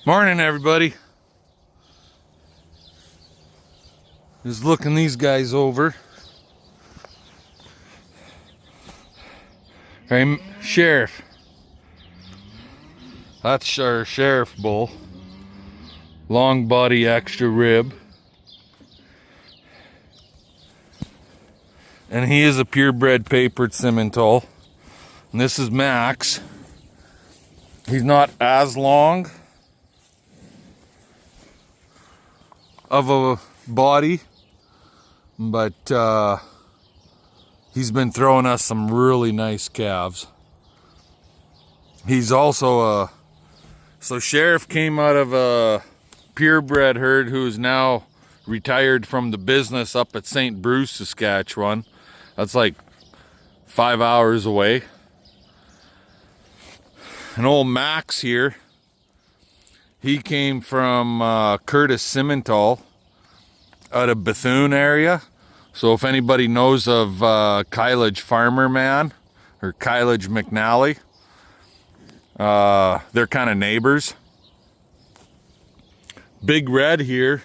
Morning, everybody. Just looking these guys over. Hey, Sheriff. That's our Sheriff bull. Long body, extra rib. And he is a purebred papered Simmental. And this is Max. He's not as long of a body, but he's been throwing us some really nice calves. He's also so Sheriff came out of a purebred herd who is now retired from the business up at St. Bruce, Saskatchewan. That's like 5 hours away. And old Max here, he came from Curtis Simmental out of Bethune area. So if anybody knows of Kylage Farmer Man or Kylage McNally, they're kind of neighbors. Big Red here,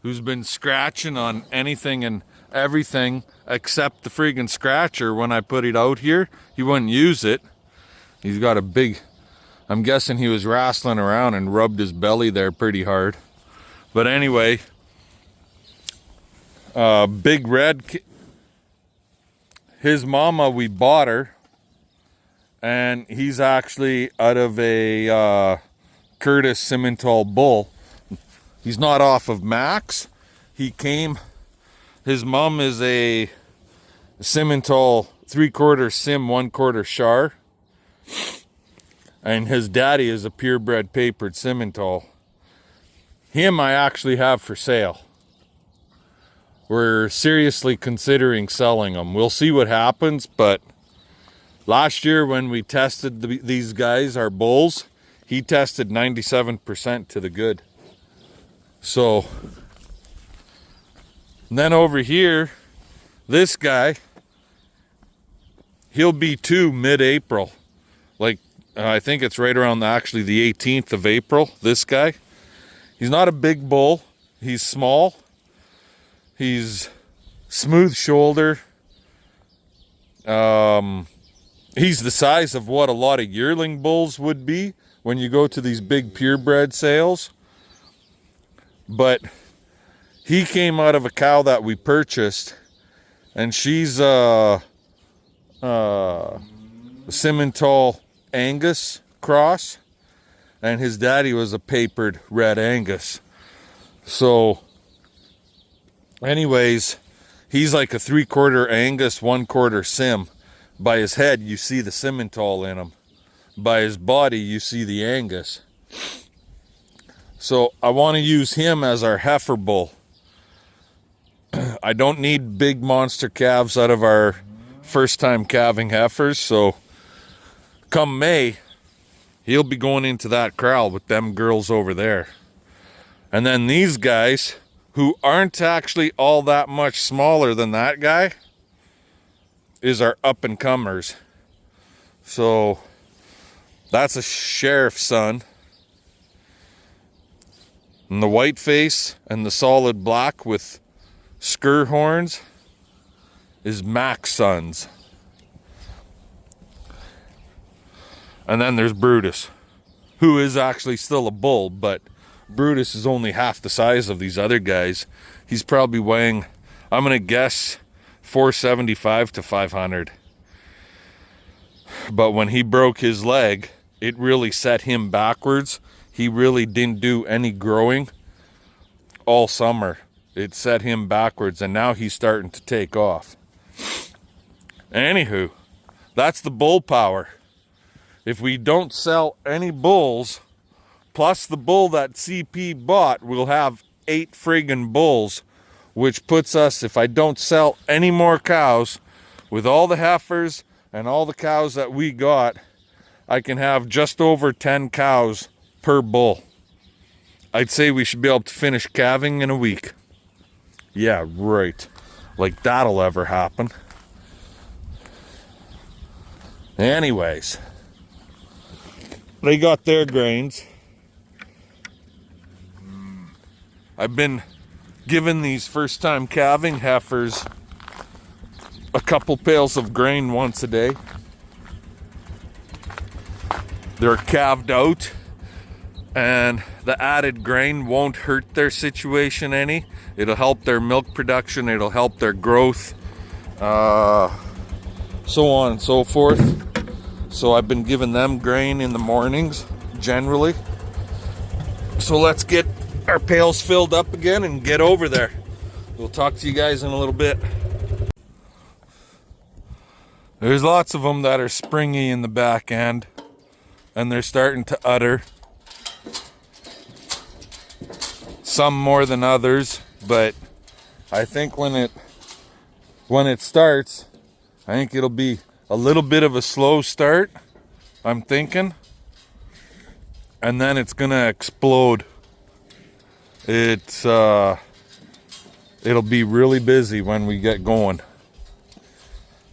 who's been scratching on anything and everything except the friggin' scratcher. When I put it out here, he wouldn't use it. He's got a big, I'm guessing he was wrestling around and rubbed his belly there pretty hard. But anyway, Big Red, his mama, we bought her, and he's actually out of a Curtis Simmental bull. He's not off of Max. He came, his mom is a Simmental 3/4 Sim, 1/4 Char. And his daddy is a purebred papered Simmental. Him I actually have for sale. We're seriously considering selling him. We'll see what happens, but last year when we tested these guys, our bulls, he tested 97% to the good. So, and then over here, this guy, he'll be 2 mid-April. Like, I think it's right around actually the 18th of April, this guy. He's not a big bull. He's small. He's smooth shoulder. He's the size of what a lot of yearling bulls would be when you go to these big purebred sales. But he came out of a cow that we purchased, and she's Simmental Angus cross, and his daddy was a papered red Angus. So anyways, he's like a 3/4 Angus, 1/4 Sim. By his head you see the Simmental in him, by his body you see the Angus. So I want to use him as our heifer bull. I don't need big monster calves out of our first time calving heifers, so come May, he'll be going into that corral with them girls over there. And then these guys, who aren't actually all that much smaller than that guy, is our up-and-comers. So that's a Sheriff's son. And the white face and the solid black with skir horns is Mac's sons. And then there's Brutus, who is actually still a bull, but Brutus is only half the size of these other guys. He's probably weighing, I'm going to guess, 475 to 500. But when he broke his leg, it really set him backwards. He really didn't do any growing all summer. It set him backwards, and now he's starting to take off. Anywho, that's the bull power. If we don't sell any bulls, plus the bull that CP bought, we'll have 8 friggin' bulls, which puts us, if I don't sell any more cows, with all the heifers and all the cows that we got, I can have just over 10 cows per bull. I'd say we should be able to finish calving in a week. Yeah, right. Like that'll ever happen. Anyways, they got their grains. I've been giving these first-time calving heifers a couple pails of grain once a day. They're calved out, and the added grain won't hurt their situation any. It'll help their milk production, it'll help their growth, so on and so forth. So I've been giving them grain in the mornings, generally. So let's get our pails filled up again and get over there. We'll talk to you guys in a little bit. There's lots of them that are springy in the back end, and they're starting to udder. Some more than others, but I think when it starts, I think it'll be a little bit of a slow start, I'm thinking, and then it's gonna explode. It'll be really busy when we get going.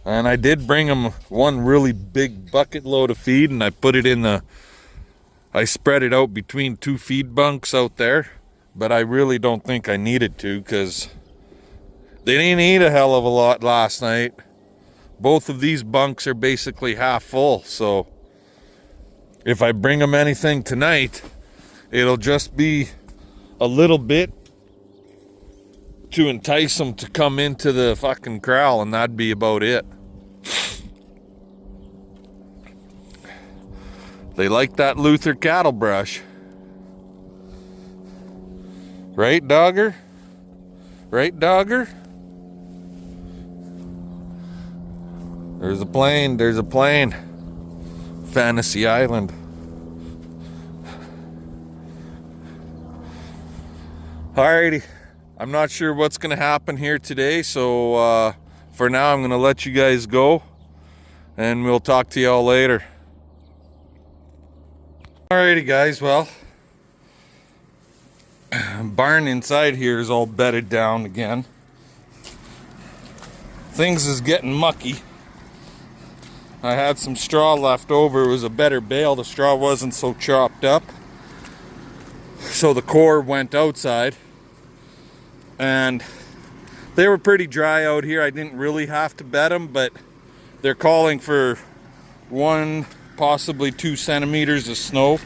And I did bring them one really big bucket load of feed, and I put it in I spread it out between 2 feed bunks out there, but I really don't think I needed to, because they didn't eat a hell of a lot last night. Both of these bunks are basically half full, so if I bring them anything tonight, it'll just be a little bit to entice them to come into the fucking corral, and that'd be about it. They like that Luther cattle brush. Right, Dogger? Right, Dogger? There's a plane, there's a plane. Fantasy Island. Alrighty. I'm not sure what's going to happen here today, so for now I'm going to let you guys go, and we'll talk to y'all later. Alrighty guys, well, barn inside here is all bedded down again. Things is getting mucky. I had some straw left over. It was a better bale. The straw wasn't so chopped up, so the core went outside, and they were pretty dry out here. I didn't really have to bed them, but they're calling for 1, possibly 2 centimeters of snow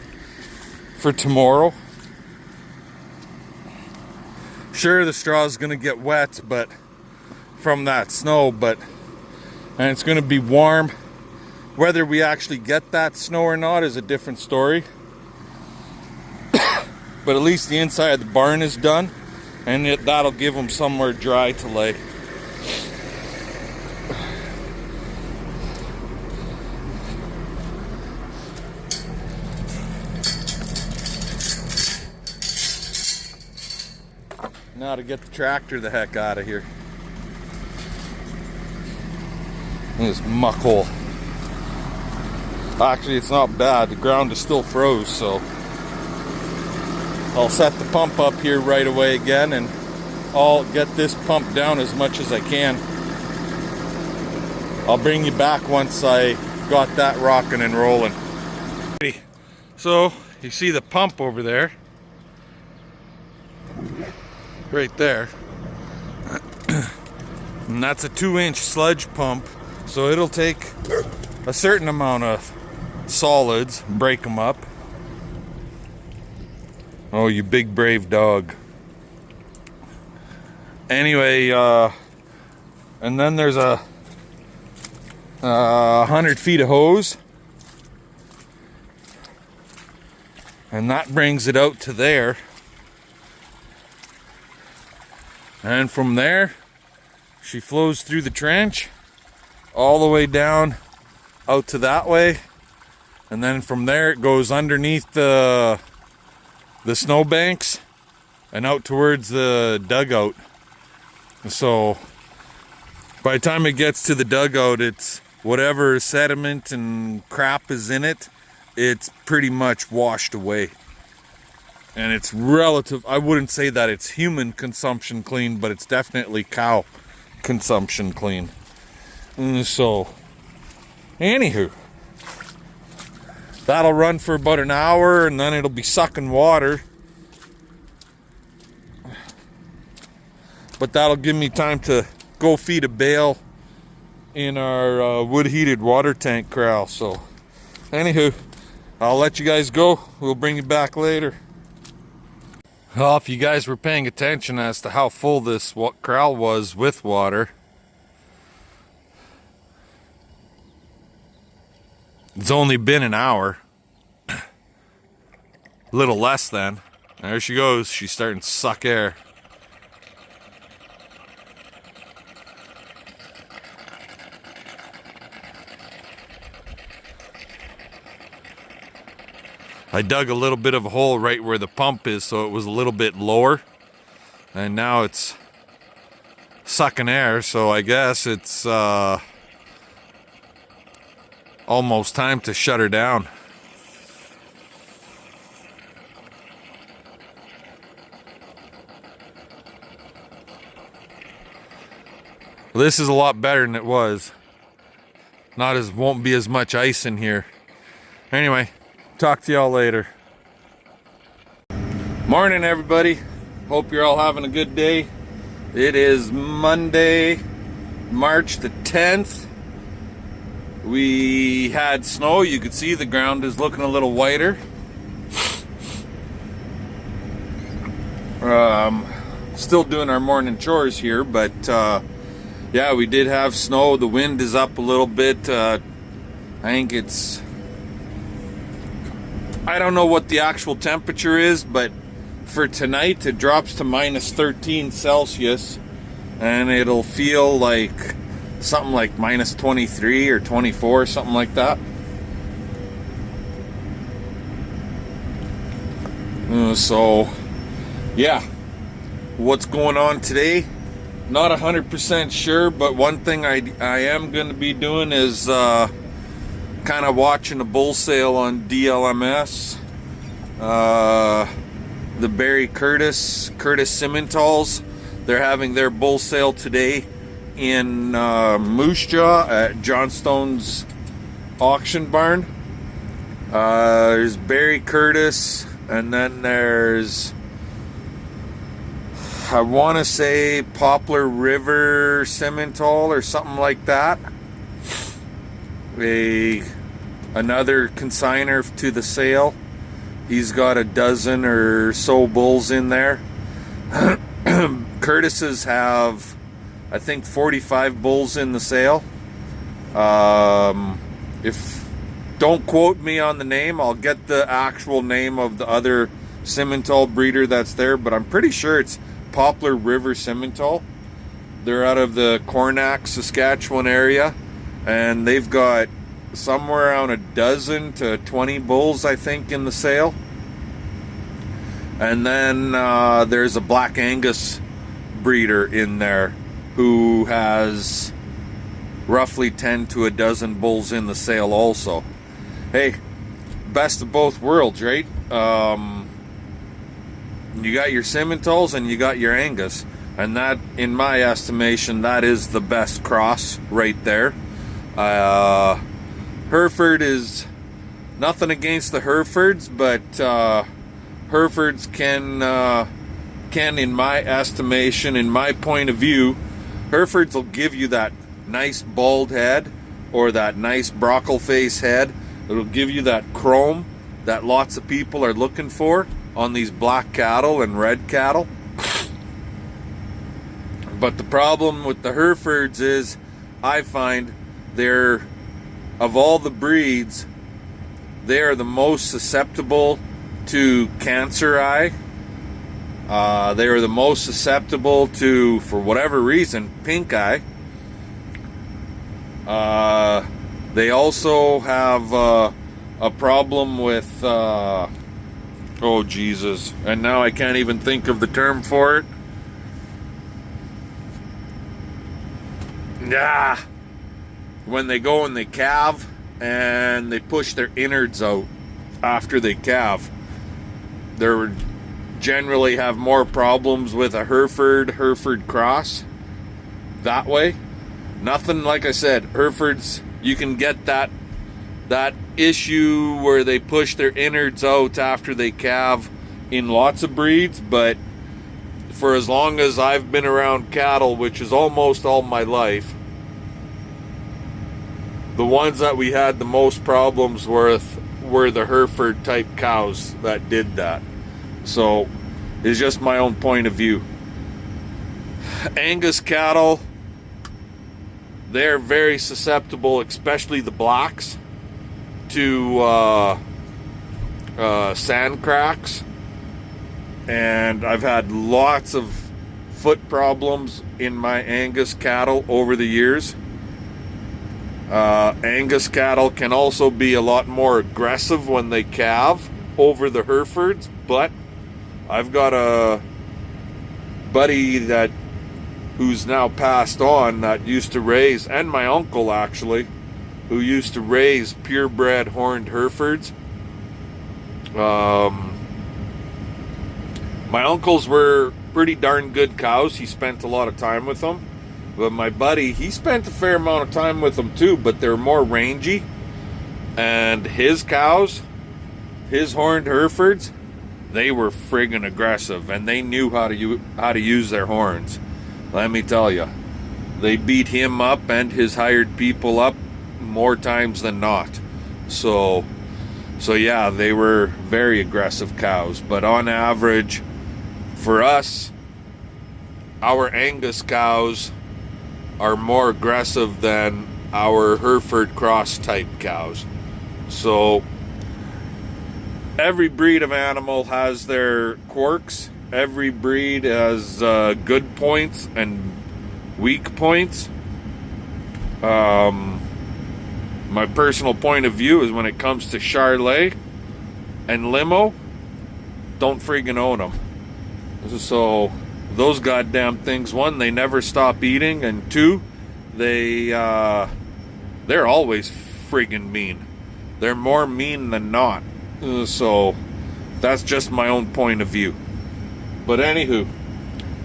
for tomorrow. Sure, the straw is going to get wet, but from that snow, and it's going to be warm. Whether we actually get that snow or not is a different story. But at least the inside of the barn is done, and that'll give them somewhere dry to lay. Now to get the tractor the heck out of here. This muck hole. Actually, it's not bad. The ground is still froze, so I'll set the pump up here right away again, and I'll get this pump down as much as I can. I'll bring you back once I got that rocking and rolling. So, you see the pump over there? Right there. And that's a 2-inch sludge pump, so it'll take a certain amount of solids, break them up. Oh, you big brave dog. Anyway, and then there's a 100 feet of hose, and that brings it out to there, and from there she flows through the trench all the way down out to that way, and then from there it goes underneath the snowbanks and out towards the dugout. So by the time it gets to the dugout, it's whatever sediment and crap is in it, it's pretty much washed away. And it's relative, I wouldn't say that it's human consumption clean, but it's definitely cow consumption clean. So anywho, that'll run for about an hour, and then it'll be sucking water. but that'll give me time to go feed a bale in our wood heated water tank corral. So anywho, I'll let you guys go. We'll bring you back later. Well, if you guys were paying attention as to how full this corral was with water, it's only been an hour. A little less than. There she goes. She's starting to suck air. I dug a little bit of a hole right where the pump is, so it was a little bit lower. And now it's sucking air, so I guess it's almost time to shut her down. Well, this is a lot better than it was. Won't be as much ice in here. Anyway, talk to y'all later. Morning, everybody. Hope you're all having a good day. It is Monday, March the 10th. We had snow. You could see the ground is looking a little whiter. Still doing our morning chores here, but yeah, we did have snow. The wind is up a little bit. I think I don't know what the actual temperature is, but for tonight it drops to minus 13 Celsius, and it'll feel like something like minus 23 or 24, something like that. So yeah, what's going on today? Not 100% sure, but one thing I am going to be doing is kind of watching a bull sale on DLMS. The Barry Curtis Simmentals, they're having their bull sale today in Moose Jaw at Johnstone's auction barn. There's Barry Curtis, and then there's, I want to say, Poplar River Simmental or something like that. Another consigner to the sale. He's got a dozen or so bulls in there. Curtis's have, I think, 45 bulls in the sale. Don't quote me on the name. I'll get the actual name of the other Simmental breeder that's there, but I'm pretty sure it's Poplar River Simmental. They're out of the Cornack, Saskatchewan area, and they've got somewhere around a dozen to 20 bulls, I think, in the sale. And then there's a Black Angus breeder in there who has roughly 10 to a dozen bulls in the sale also. Hey, best of both worlds, right? You got your Simmentals and you got your Angus, and that, in my estimation, that is the best cross right there. Hereford is nothing against the Herefords, but Herefords can, in my estimation, in my point of view, Herefords will give you that nice bald head or that nice brockle face head. It'll give you that chrome that lots of people are looking for on these black cattle and red cattle. But the problem with the Herefords is, I find they're, of all the breeds, they are the most susceptible to cancer eye. They are the most susceptible to, for whatever reason, pink eye. They also have a problem with oh Jesus, and now I can't even think of the term for it. When they go and they calve and they push their innards out after they calve, they generally have more problems with a Hereford cross that way. Nothing, like I said, Herefords, you can get that issue where they push their innards out after they calve in lots of breeds, but for as long as I've been around cattle, which is almost all my life, the ones that we had the most problems with were the Hereford type cows that did that. So it's just my own point of view. Angus cattle, they're very susceptible, especially the blacks, to sand cracks. And I've had lots of foot problems in my Angus cattle over the years. Angus cattle can also be a lot more aggressive when they calve over the Herefords, but I've got a buddy who's now passed on that used to raise, and my uncle actually, who used to raise purebred horned Herefords. My uncles were pretty darn good cows. He spent a lot of time with them. But my buddy, he spent a fair amount of time with them too, but they're more rangy. And his cows, his horned Herefords, they were friggin' aggressive, and they knew how to use their horns. Let me tell you, they beat him up and his hired people up more times than not. So yeah, they were very aggressive cows. But on average, for us, our Angus cows are more aggressive than our Hereford cross type cows. So every breed of animal has their quirks. Every breed has good points and weak points. My personal point of view is when it comes to Charolais and Limo, don't friggin' own them. So those goddamn things, one, they never stop eating, and two, they're always friggin' mean. They're more mean than not. So that's just my own point of view. But anywho,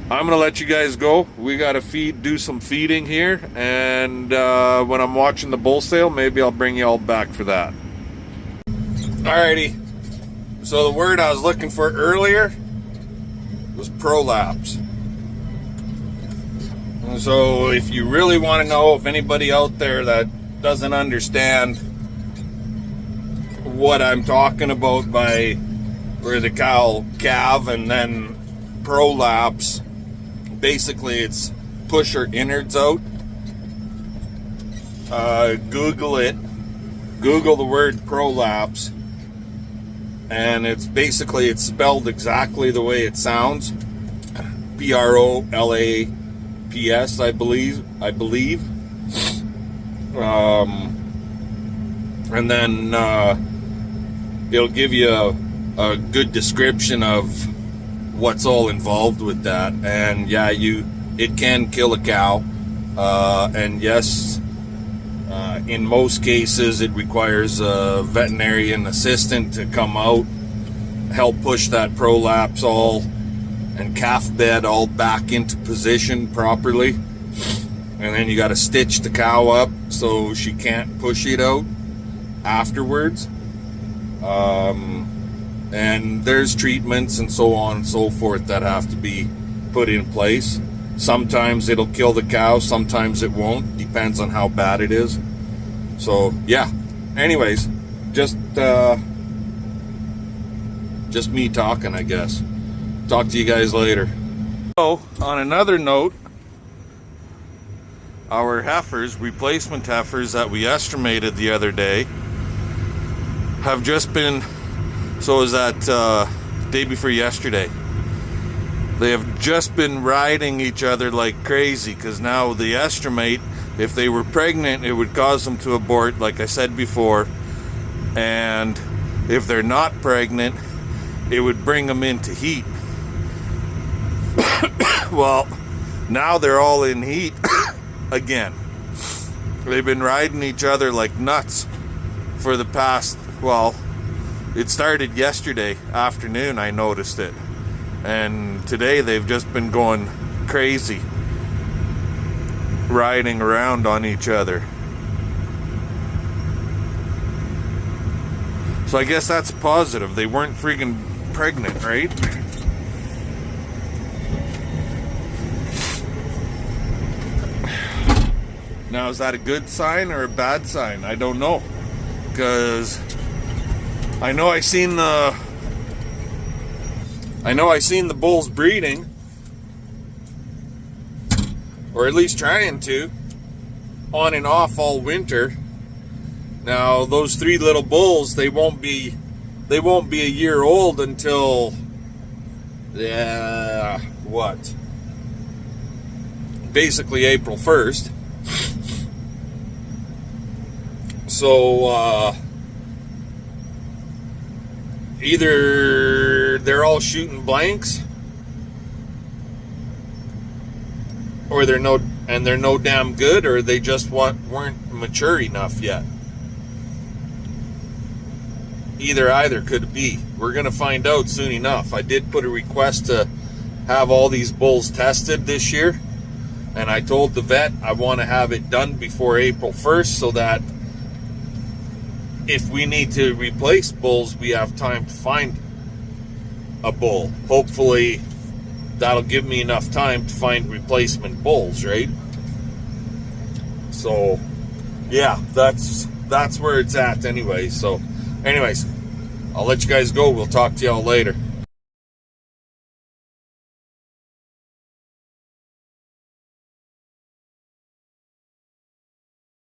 I'm gonna let you guys go. We gotta do some feeding here, and when I'm watching the bull sale, maybe I'll bring you all back for that. Alrighty, so the word I was looking for earlier was prolapse. And so if you really want to know, if anybody out there that doesn't understand what I'm talking about by where the cow calve and then prolapse, basically it's push her innards out. Google it. Google the word prolapse, and it's spelled exactly the way it sounds. Prolaps, I believe. And then it'll give you a good description of what's all involved with that. And yeah, it can kill a cow. And yes, in most cases it requires a veterinarian assistant to come out, help push that prolapse and calf bed all back into position properly. And then you got to stitch the cow up so she can't push it out afterwards. And there's treatments and so on and so forth that have to be put in place. Sometimes it'll kill the cow, sometimes it won't. Depends on how bad it is. So yeah, anyways, just me talking, I guess. Talk to you guys later. So on another note, our heifers, replacement heifers that we estimated the other day, have just been, so is that day before yesterday, they have just been riding each other like crazy, because now the estimate, if they were pregnant, it would cause them to abort, like I said before, and if they're not pregnant, it would bring them into heat. Well, now they're all in heat again. They've been riding each other like nuts for the past, well, it started yesterday afternoon, I noticed it. And today they've just been going crazy, riding around on each other. So I guess that's positive. They weren't freaking pregnant, right? Now, is that a good sign or a bad sign? I don't know, because I know I seen the bulls breeding, or at least trying to, on and off all winter. Now, those 3 little bulls, they won't be a year old until what? Basically April 1st. So either they're all shooting blanks, or they're no damn good, or they just weren't mature enough yet. Either could be. We're gonna find out soon enough. I did put a request to have all these bulls tested this year, and I told the vet I want to have it done before April 1st, so that if we need to replace bulls, we have time to find a bull. Hopefully that'll give me enough time to find replacement bulls, right? So yeah, that's where it's at anyway. So anyways, I'll let you guys go. We'll talk to y'all later.